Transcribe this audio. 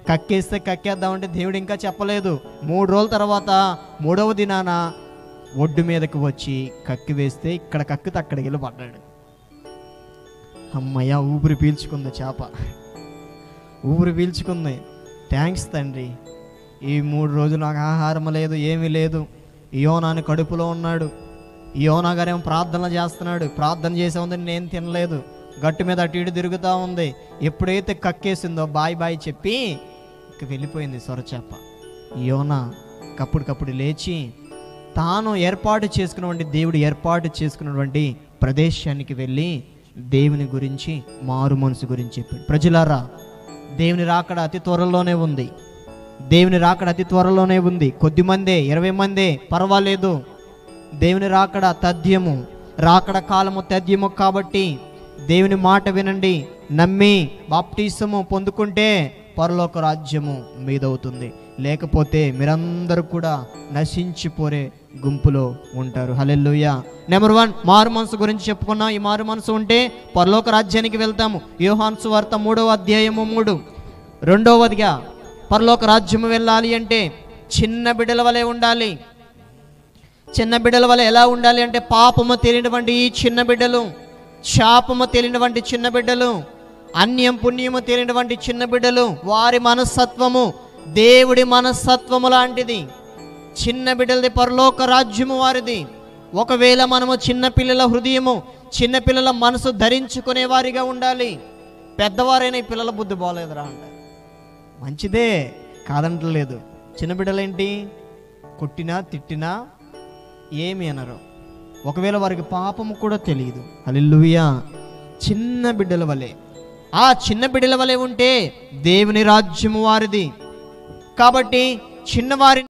కక్కేస్తే కక్కేద్దామంటే దేవుడు ఇంకా చెప్పలేదు. 3 రోజుల తర్వాత 3వ దినాన ఒడ్డు మీదకి వచ్చి కక్కి వేస్తే ఇక్కడ కక్కితే అక్కడికి వెళ్ళి పడ్డాడు. అమ్మయ్య, ఊపిరి పీల్చుకుంది చేప, ఊపిరి పీల్చుకుంది. థ్యాంక్స్ తండ్రి, ఈ 3 రోజులు నాకు ఆహారం లేదు, ఏమీ లేదు. యోనాని కడుపులో ఉన్నాడు. యోనా గారేమో ప్రార్థన చేస్తున్నాడు. ప్రార్థన చేసే ఉంది, నేను తినలేదు. గట్టు మీద అటు ఇటు తిరుగుతూ ఉంది. ఎప్పుడైతే కక్కేసిందో బాయ్ బాయ్ చెప్పి ఇక వెళ్ళిపోయింది సొరచేప. యోనా కప్పుడు లేచి తాను ఏర్పాటు చేసుకున్నటువంటి, దేవుడు ఏర్పాటు చేసుకున్నటువంటి ప్రదేశానికి వెళ్ళి దేవుని గురించి, మారు మనసు గురించి చెప్పాడు. ప్రజలారా, దేవుని రాకడ అతి త్వరలోనే ఉంది. దేవుని రాకడ అతి త్వరలోనే ఉంది. కొద్దిమందే, 20 మందే పర్వాలేదు. దేవుని రాకడ తథ్యము, రాకడ కాలము తథ్యము. కాబట్టి దేవుని మాట వినండి, నమ్మి బాప్టిసము పొందుకుంటే పరలోక రాజ్యము మీదవుతుంది. లేకపోతే మీరందరూ కూడా నశించిపోరే గుంపులో ఉంటారు. హల్లెలూయా. నెంబర్ 1 మారు మనసు గురించి చెప్పుకున్నాం. ఈ మారు మనసు ఉంటే పరలోక రాజ్యానికి వెళ్తాము. యోహాను సువార్త 3వ అధ్యాయము 3. రెండవదిగా పరలోక రాజ్యము వెళ్ళాలి అంటే చిన్న బిడ్డల వలె ఉండాలి. చిన్న బిడ్డల వలె ఎలా ఉండాలి అంటే, పాపము తెలియనటువంటి ఈ చిన్న బిడ్డలు, శాపము తెలియనటువంటి చిన్న బిడ్డలు, అన్యం పుణ్యము తెలియనటువంటి చిన్న బిడ్డలు, వారి మనస్తత్వము దేవుడి మనస్తత్వము లాంటిది. చిన్న బిడ్డలది పరలోక రాజ్యము వారిది. ఒకవేళ మనము చిన్నపిల్లల హృదయము, చిన్నపిల్లల మనసు ధరించుకునే వారిగా ఉండాలి. పెద్దవారైనా ఈ పిల్లల బుద్ధి బాగోలేదురా అంటారు. మంచిదే, కాదంటలేదు. చిన్న బిడ్డలేంటి, కొట్టినా తిట్టినా ఏమి అనరు. ఒకవేళ వారికి పాపము కూడా తెలియదు. హల్లెలూయా. చిన్న బిడ్డల వలె, ఆ చిన్న బిడ్డల వలె ఉంటే దేవుని రాజ్యము వారిది. కాబట్టి చిన్నవారి